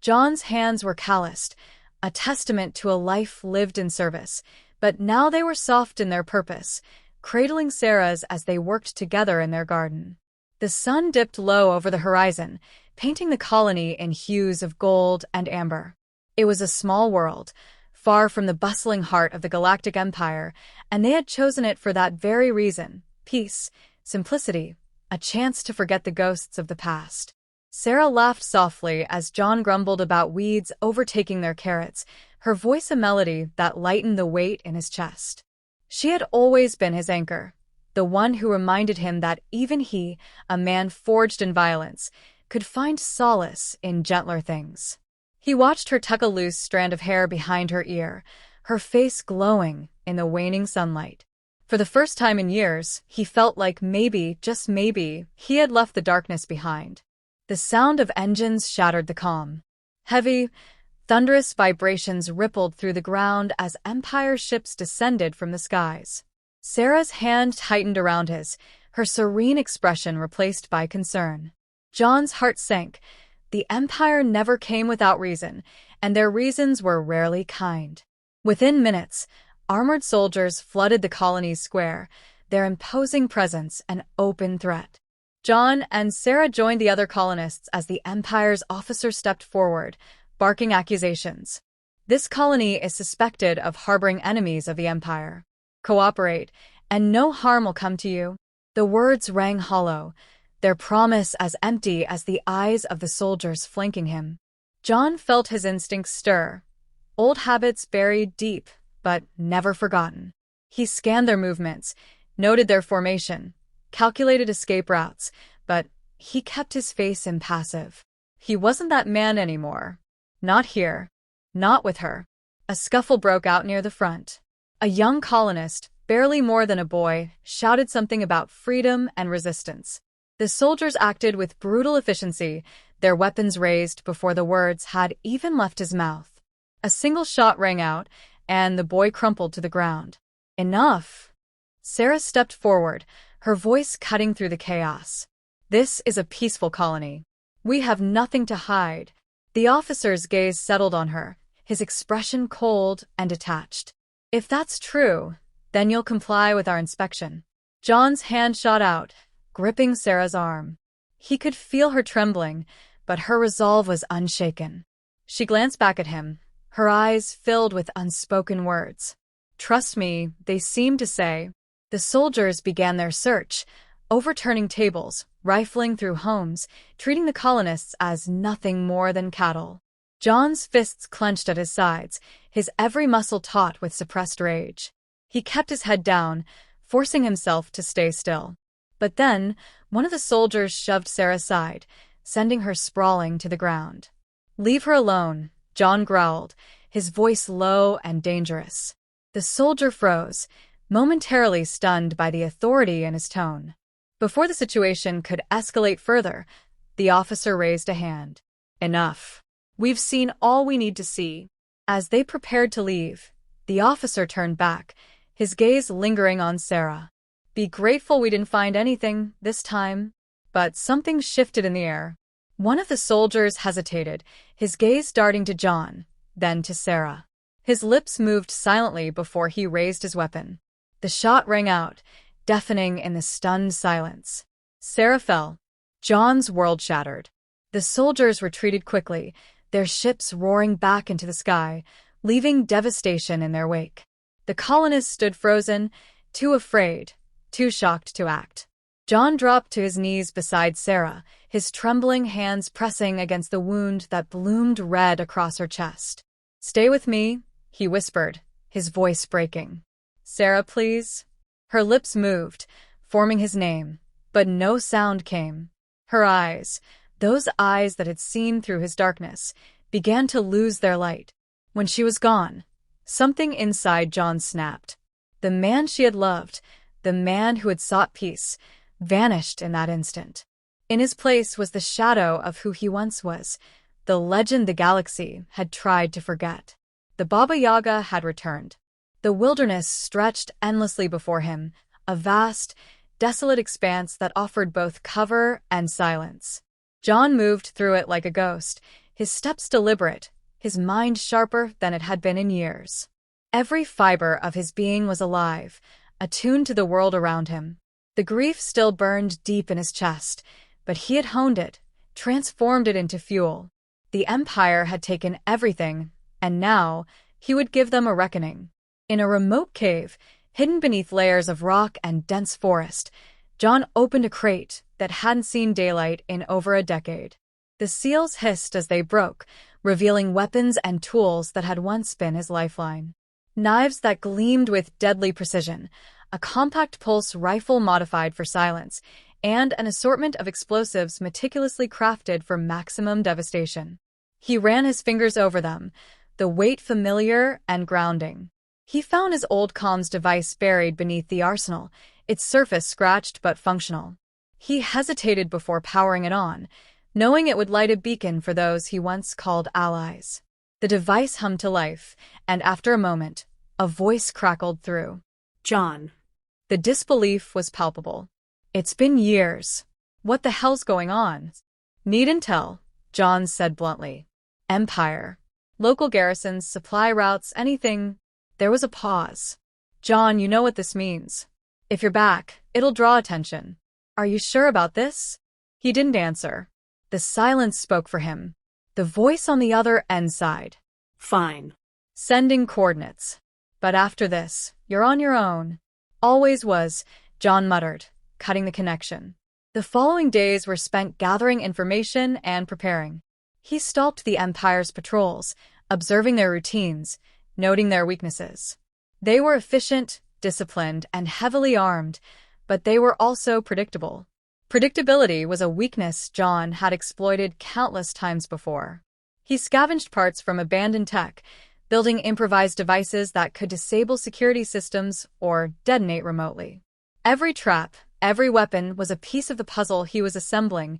John's hands were calloused, a testament to a life lived in service, but now they were soft in their purpose, cradling Sarah's as they worked together in their garden. The sun dipped low over the horizon, painting the colony in hues of gold and amber. It was a small world, far from the bustling heart of the Galactic Empire, and they had chosen it for that very reason: peace, simplicity, a chance to forget the ghosts of the past. Sarah laughed softly as John grumbled about weeds overtaking their carrots, her voice a melody that lightened the weight in his chest. She had always been his anchor, the one who reminded him that even he, a man forged in violence, could find solace in gentler things. He watched her tuck a loose strand of hair behind her ear, her face glowing in the waning sunlight. For the first time in years, he felt like maybe, just maybe, he had left the darkness behind. The sound of engines shattered the calm. Heavy, thunderous vibrations rippled through the ground as Empire ships descended from the skies. Sarah's hand tightened around his, her serene expression replaced by concern. John's heart sank. The Empire never came without reason, and their reasons were rarely kind. Within minutes, armored soldiers flooded the colony's square, their imposing presence an open threat. John and Sarah joined the other colonists as the Empire's officer stepped forward, barking accusations. This colony is suspected of harboring enemies of the Empire. Cooperate, and no harm will come to you. The words rang hollow, their promise as empty as the eyes of the soldiers flanking him. John felt his instincts stir, old habits buried deep, but never forgotten. He scanned their movements, noted their formation, calculated escape routes, but he kept his face impassive. He wasn't that man anymore. Not here. Not with her. A scuffle broke out near the front. A young colonist, barely more than a boy, shouted something about freedom and resistance. The soldiers acted with brutal efficiency, their weapons raised before the words had even left his mouth. A single shot rang out, and the boy crumpled to the ground. Enough! Sarah stepped forward, her voice cutting through the chaos. This is a peaceful colony. We have nothing to hide. The officer's gaze settled on her, his expression cold and detached. If that's true, then you'll comply with our inspection. John's hand shot out, gripping Sarah's arm. He could feel her trembling, but her resolve was unshaken. She glanced back at him, her eyes filled with unspoken words. Trust me, they seemed to say. The soldiers began their search, overturning tables, rifling through homes, treating the colonists as nothing more than cattle. John's fists clenched at his sides, his every muscle taut with suppressed rage. He kept his head down, forcing himself to stay still. But then, one of the soldiers shoved Sarah aside, sending her sprawling to the ground. Leave her alone, John growled, his voice low and dangerous. The soldier froze, momentarily stunned by the authority in his tone. Before the situation could escalate further, the officer raised a hand. Enough. We've seen all we need to see. As they prepared to leave, the officer turned back, his gaze lingering on Sarah. Be grateful we didn't find anything this time. But something shifted in the air. One of the soldiers hesitated, his gaze darting to John, then to Sarah. His lips moved silently before he raised his weapon. The shot rang out, deafening in the stunned silence. Sarah fell. John's world shattered. The soldiers retreated quickly, their ships roaring back into the sky, leaving devastation in their wake. The colonists stood frozen, too afraid, too shocked to act. John dropped to his knees beside Sarah, his trembling hands pressing against the wound that bloomed red across her chest. Stay with me, he whispered, his voice breaking. Sarah, please. Her lips moved, forming his name, but no sound came. Her eyes, those eyes that had seen through his darkness, began to lose their light. When she was gone, something inside John snapped. The man she had loved, the man who had sought peace, vanished in that instant. In his place was the shadow of who he once was, the legend the galaxy had tried to forget. The Baba Yaga had returned. The wilderness stretched endlessly before him, a vast, desolate expanse that offered both cover and silence. John moved through it like a ghost, his steps deliberate, his mind sharper than it had been in years. Every fiber of his being was alive, attuned to the world around him. The grief still burned deep in his chest, but he had honed it, transformed it into fuel. The Empire had taken everything, and now he would give them a reckoning. In a remote cave, hidden beneath layers of rock and dense forest, John opened a crate that hadn't seen daylight in over a decade. The seals hissed as they broke, revealing weapons and tools that had once been his lifeline. Knives that gleamed with deadly precision, a compact pulse rifle modified for silence, and an assortment of explosives meticulously crafted for maximum devastation. He ran his fingers over them, the weight familiar and grounding. He found his old comms device buried beneath the arsenal, its surface scratched but functional. He hesitated before powering it on, knowing it would light a beacon for those he once called allies. The device hummed to life, and after a moment, a voice crackled through. John. The disbelief was palpable. It's been years. What the hell's going on? Need intel, John said bluntly. Empire. Local garrisons, supply routes, anything. There was a pause. John, you know what this means. If you're back, it'll draw attention. Are you sure about this? He didn't answer. The silence spoke for him. The voice on the other end sighed. Fine. Sending coordinates. But after this, you're on your own. Always was, John muttered, cutting the connection. The following days were spent gathering information and preparing. He stalked the Empire's patrols, observing their routines, noting their weaknesses. They were efficient, disciplined, and heavily armed, but they were also predictable. Predictability was a weakness John had exploited countless times before. He scavenged parts from abandoned tech, building improvised devices that could disable security systems or detonate remotely. Every trap, every weapon was a piece of the puzzle he was assembling,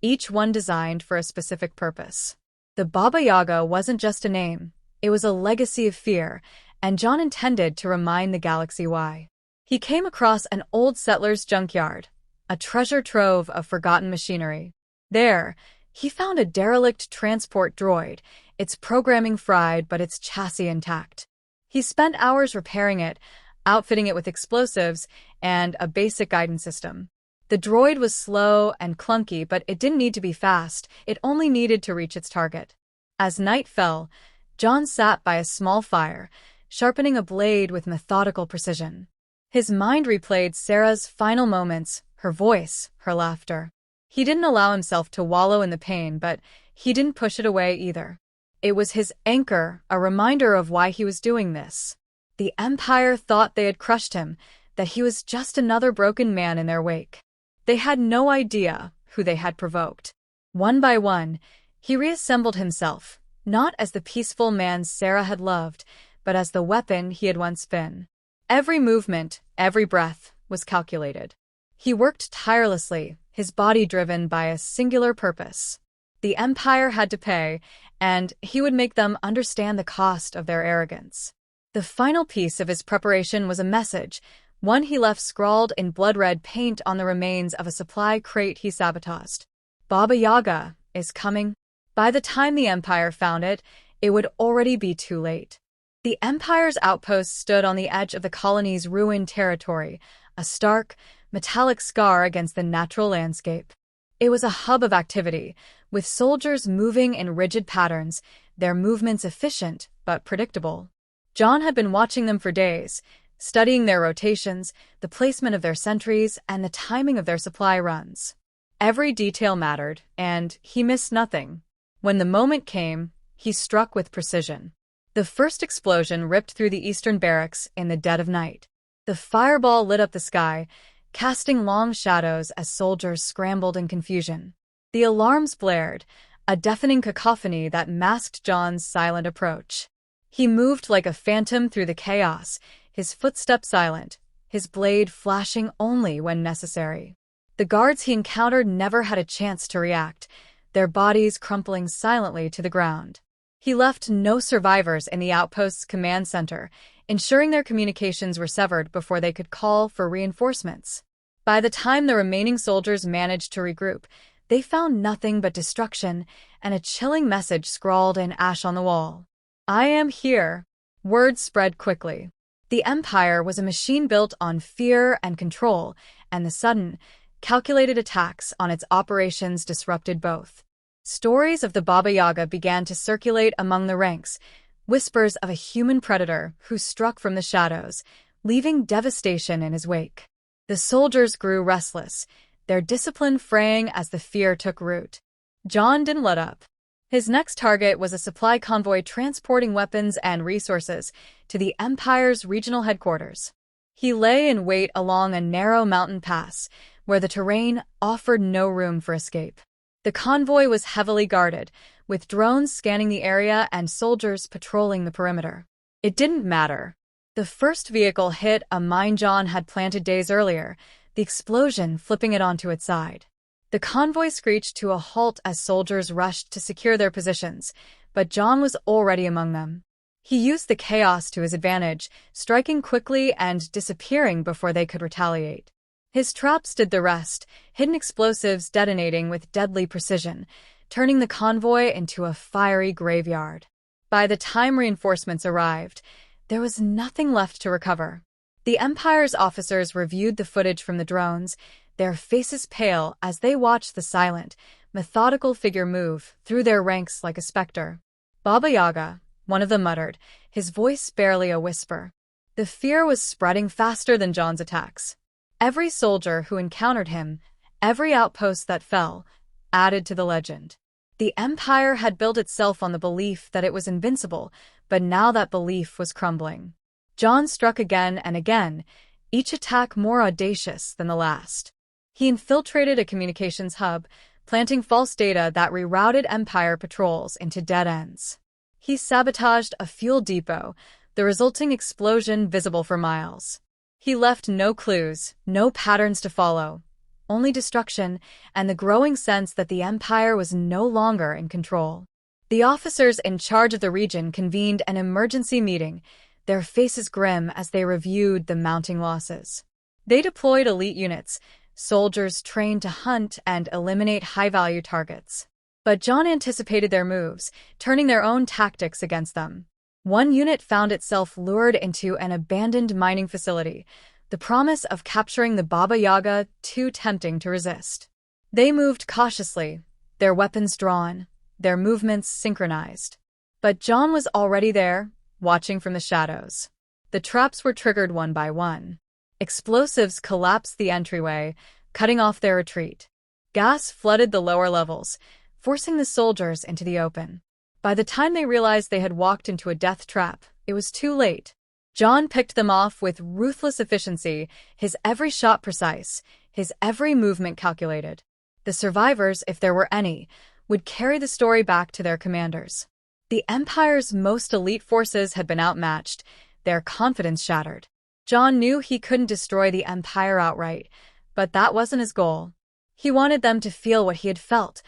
each one designed for a specific purpose. The Baba Yaga wasn't just a name, it was a legacy of fear, and John intended to remind the galaxy why. He came across an old settler's junkyard, a treasure trove of forgotten machinery. There, he found a derelict transport droid, its programming fried but its chassis intact. He spent hours repairing it, outfitting it with explosives and a basic guidance system. The droid was slow and clunky, but it didn't need to be fast, it only needed to reach its target. As night fell, John sat by a small fire, sharpening a blade with methodical precision. His mind replayed Sarah's final moments, her voice, her laughter. He didn't allow himself to wallow in the pain, but he didn't push it away either. It was his anchor, a reminder of why he was doing this. The Empire thought they had crushed him, that he was just another broken man in their wake. They had no idea who they had provoked. One by one, he reassembled himself, not as the peaceful man Sarah had loved, but as the weapon he had once been. Every movement, every breath, was calculated. He worked tirelessly, his body driven by a singular purpose. The Empire had to pay, and he would make them understand the cost of their arrogance. The final piece of his preparation was a message, one he left scrawled in blood-red paint on the remains of a supply crate he sabotaged. Baba Yaga is coming. By the time the Empire found it, it would already be too late. The Empire's outpost stood on the edge of the colony's ruined territory, a stark, metallic scar against the natural landscape. It was a hub of activity, with soldiers moving in rigid patterns, their movements efficient but predictable. John had been watching them for days, studying their rotations, the placement of their sentries, and the timing of their supply runs. Every detail mattered, and he missed nothing. When the moment came, he struck with precision. The first explosion ripped through the eastern barracks in the dead of night. The fireball lit up the sky, casting long shadows as soldiers scrambled in confusion. The alarms blared, a deafening cacophony that masked John's silent approach. He moved like a phantom through the chaos, his footsteps silent, his blade flashing only when necessary. The guards he encountered never had a chance to react, their bodies crumpling silently to the ground. He left no survivors in the outpost's command center, ensuring their communications were severed before they could call for reinforcements. By the time the remaining soldiers managed to regroup, they found nothing but destruction and a chilling message scrawled in ash on the wall. "I am here." Word spread quickly. The Empire was a machine built on fear and control, and the sudden, calculated attacks on its operations disrupted both. Stories of the Baba Yaga began to circulate among the ranks, whispers of a human predator who struck from the shadows, leaving devastation in his wake. The soldiers grew restless, their discipline fraying as the fear took root. John didn't let up. His next target was a supply convoy transporting weapons and resources to the Empire's regional headquarters. He lay in wait along a narrow mountain pass, where the terrain offered no room for escape. The convoy was heavily guarded, with drones scanning the area and soldiers patrolling the perimeter. It didn't matter. The first vehicle hit a mine John had planted days earlier, the explosion flipping it onto its side. The convoy screeched to a halt as soldiers rushed to secure their positions, but John was already among them. He used the chaos to his advantage, striking quickly and disappearing before they could retaliate. His traps did the rest, hidden explosives detonating with deadly precision, turning the convoy into a fiery graveyard. By the time reinforcements arrived, there was nothing left to recover. The Empire's officers reviewed the footage from the drones, their faces pale as they watched the silent, methodical figure move through their ranks like a specter. "Baba Yaga," one of them muttered, his voice barely a whisper. The fear was spreading faster than John's attacks. Every soldier who encountered him, every outpost that fell, added to the legend. The Empire had built itself on the belief that it was invincible, but now that belief was crumbling. John struck again and again, each attack more audacious than the last. He infiltrated a communications hub, planting false data that rerouted Empire patrols into dead ends. He sabotaged a fuel depot, the resulting explosion visible for miles. He left no clues, no patterns to follow, only destruction and the growing sense that the Empire was no longer in control. The officers in charge of the region convened an emergency meeting, their faces grim as they reviewed the mounting losses. They deployed elite units, soldiers trained to hunt and eliminate high-value targets. But John anticipated their moves, turning their own tactics against them. One unit found itself lured into an abandoned mining facility, the promise of capturing the Baba Yaga too tempting to resist. They moved cautiously, their weapons drawn, their movements synchronized. But John was already there, watching from the shadows. The traps were triggered one by one. Explosives collapsed the entryway, cutting off their retreat. Gas flooded the lower levels, forcing the soldiers into the open. By the time they realized they had walked into a death trap, it was too late. John picked them off with ruthless efficiency, his every shot precise, his every movement calculated. The survivors, if there were any, would carry the story back to their commanders. The Empire's most elite forces had been outmatched, their confidence shattered. John knew he couldn't destroy the Empire outright, but that wasn't his goal. He wanted them to feel what he had felt: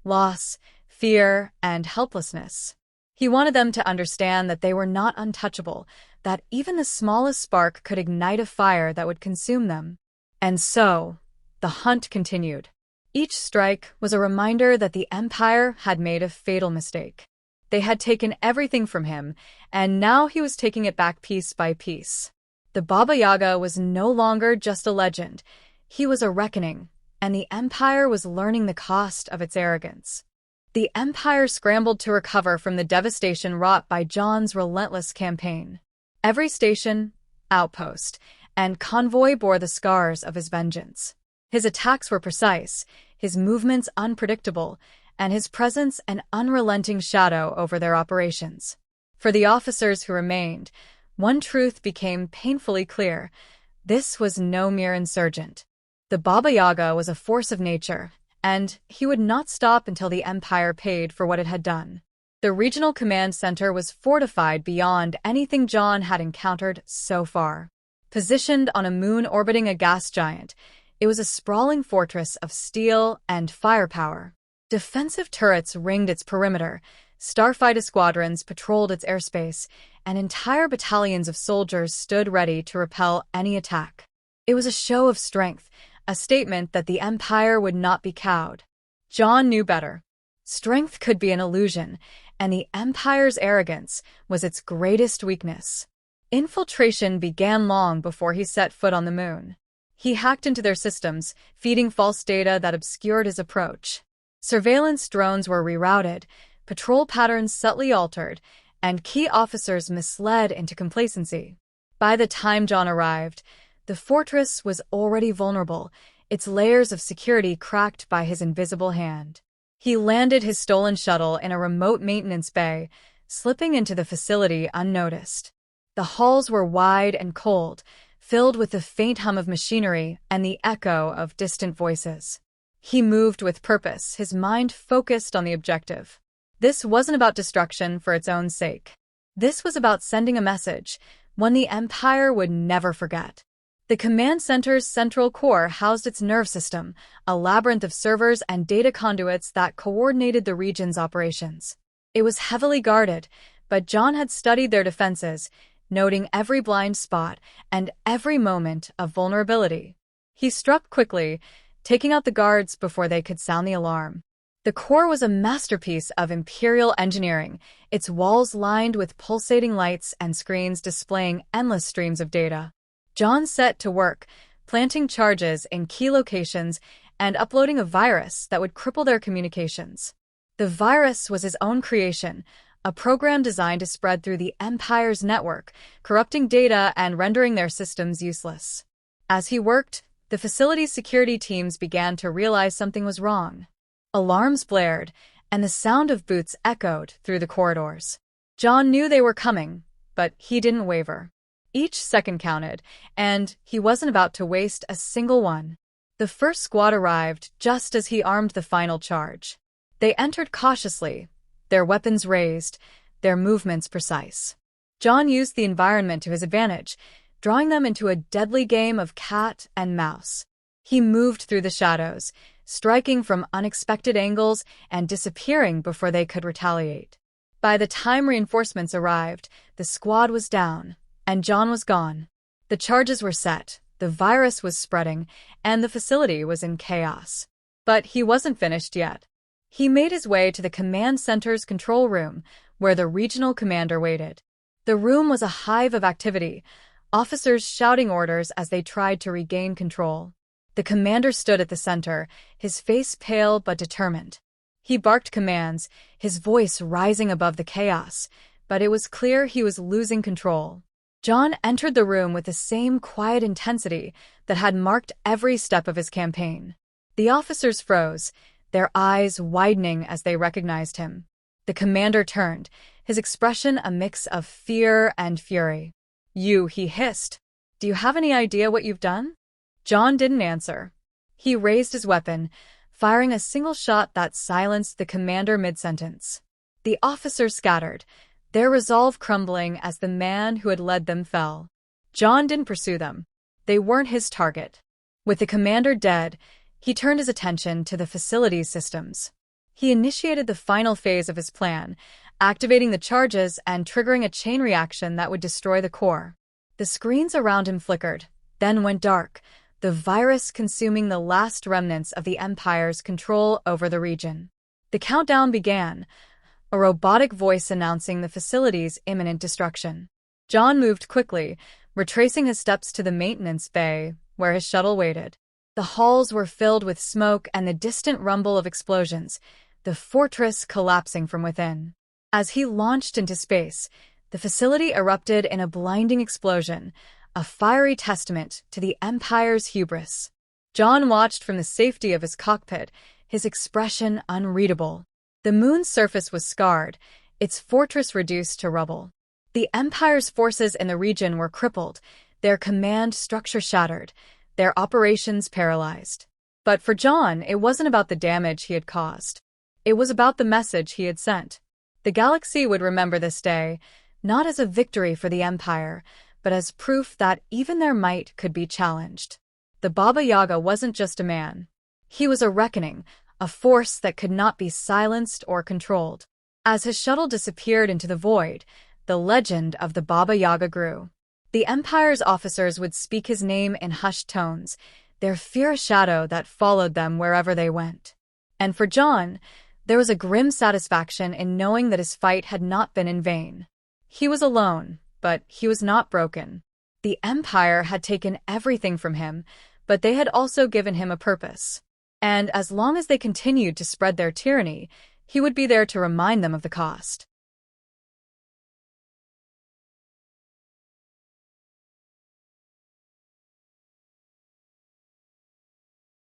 loss, fear, and helplessness. He wanted them to understand that they were not untouchable, that even the smallest spark could ignite a fire that would consume them. And so, the hunt continued. Each strike was a reminder that the Empire had made a fatal mistake. They had taken everything from him, and now he was taking it back piece by piece. The Baba Yaga was no longer just a legend. He was a reckoning, and the Empire was learning the cost of its arrogance. The Empire scrambled to recover from the devastation wrought by John's relentless campaign. Every station, outpost, and convoy bore the scars of his vengeance. His attacks were precise, his movements unpredictable, and his presence an unrelenting shadow over their operations. For the officers who remained, one truth became painfully clear: this was no mere insurgent. The Baba Yaga was a force of nature, and he would not stop until the Empire paid for what it had done. The regional command center was fortified beyond anything John had encountered so far. Positioned on a moon orbiting a gas giant, it was a sprawling fortress of steel and firepower. Defensive turrets ringed its perimeter, starfighter squadrons patrolled its airspace, and entire battalions of soldiers stood ready to repel any attack. It was a show of strength, a statement that the Empire would not be cowed. John knew better. Strength could be an illusion, and the Empire's arrogance was its greatest weakness. Infiltration began long before he set foot on the moon. He hacked into their systems, feeding false data that obscured his approach. Surveillance drones were rerouted, patrol patterns subtly altered, and key officers misled into complacency. By the time John arrived, the fortress was already vulnerable, its layers of security cracked by his invisible hand. He landed his stolen shuttle in a remote maintenance bay, slipping into the facility unnoticed. The halls were wide and cold, filled with the faint hum of machinery and the echo of distant voices. He moved with purpose, his mind focused on the objective. This wasn't about destruction for its own sake. This was about sending a message, one the Empire would never forget. The command center's central core housed its nerve system, a labyrinth of servers and data conduits that coordinated the region's operations. It was heavily guarded, but John had studied their defenses, noting every blind spot and every moment of vulnerability. He struck quickly, taking out the guards before they could sound the alarm. The core was a masterpiece of Imperial engineering, its walls lined with pulsating lights and screens displaying endless streams of data. John set to work, planting charges in key locations and uploading a virus that would cripple their communications. The virus was his own creation, a program designed to spread through the Empire's network, corrupting data and rendering their systems useless. As he worked, the facility's security teams began to realize something was wrong. Alarms blared, and the sound of boots echoed through the corridors. John knew they were coming, but he didn't waver. Each second counted, and he wasn't about to waste a single one. The first squad arrived just as he armed the final charge. They entered cautiously, their weapons raised, their movements precise. John used the environment to his advantage, drawing them into a deadly game of cat and mouse. He moved through the shadows, striking from unexpected angles and disappearing before they could retaliate. By the time reinforcements arrived, the squad was down, and John was gone. The charges were set, the virus was spreading, and the facility was in chaos. But he wasn't finished yet. He made his way to the command center's control room, where the regional commander waited. The room was a hive of activity, officers shouting orders as they tried to regain control. The commander stood at the center, his face pale but determined. He barked commands, his voice rising above the chaos, but it was clear he was losing control. John entered the room with the same quiet intensity that had marked every step of his campaign. The officers froze, their eyes widening as they recognized him. The commander turned, his expression a mix of fear and fury. "You," he hissed. "Do you have any idea what you've done?" John didn't answer. He raised his weapon, firing a single shot that silenced the commander mid-sentence. The officers scattered, their resolve crumbling as the man who had led them fell. John didn't pursue them. They weren't his target. With the commander dead, he turned his attention to the facility's systems. He initiated the final phase of his plan, activating the charges and triggering a chain reaction that would destroy the core. The screens around him flickered, then went dark, the virus consuming the last remnants of the Empire's control over the region. The countdown began, a robotic voice announcing the facility's imminent destruction. John moved quickly, retracing his steps to the maintenance bay, where his shuttle waited. The halls were filled with smoke and the distant rumble of explosions, the fortress collapsing from within. As he launched into space, the facility erupted in a blinding explosion, a fiery testament to the Empire's hubris. John watched from the safety of his cockpit, his expression unreadable. The moon's surface was scarred, its fortress reduced to rubble. The Empire's forces in the region were crippled, their command structure shattered, their operations paralyzed. But for John, it wasn't about the damage he had caused. It was about the message he had sent. The galaxy would remember this day, not as a victory for the Empire, but as proof that even their might could be challenged. The Baba Yaga wasn't just a man. He was a reckoning, a force that could not be silenced or controlled. As his shuttle disappeared into the void, the legend of the Baba Yaga grew. The Empire's officers would speak his name in hushed tones, their fear a shadow that followed them wherever they went. And for John, there was a grim satisfaction in knowing that his fight had not been in vain. He was alone, but he was not broken. The Empire had taken everything from him, but they had also given him a purpose. And as long as they continued to spread their tyranny, he would be there to remind them of the cost.